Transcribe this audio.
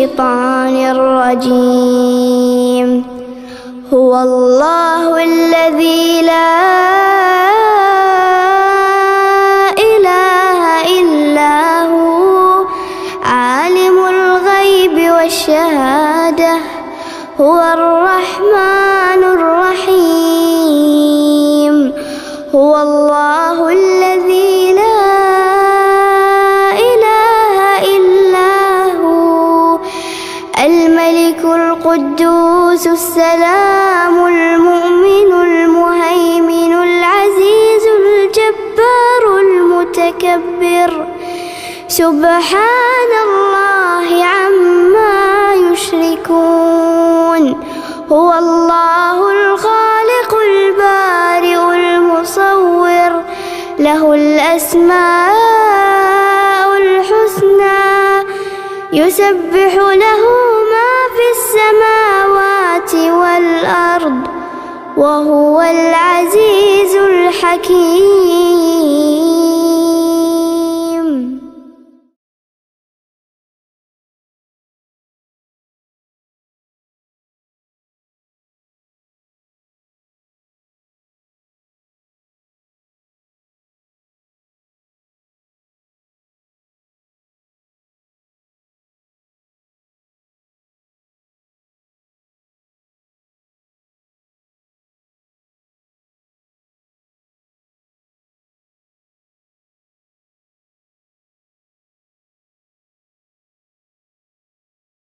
الشيطان الرجيم. هو الله الذي لا إله إلا هو عالم الغيب والشهادة هو الرحمن الرحيم. هو الله الذي لا إله إلا هو الملك القدوس السلام المؤمن المهيمن العزيز الجبار المتكبر سبحان الله عما يشركون. هو الله الخالق البارئ المصور له الأسماء الحسنى يسبح له ما في السماوات والأرض وهو العزيز الحكيم.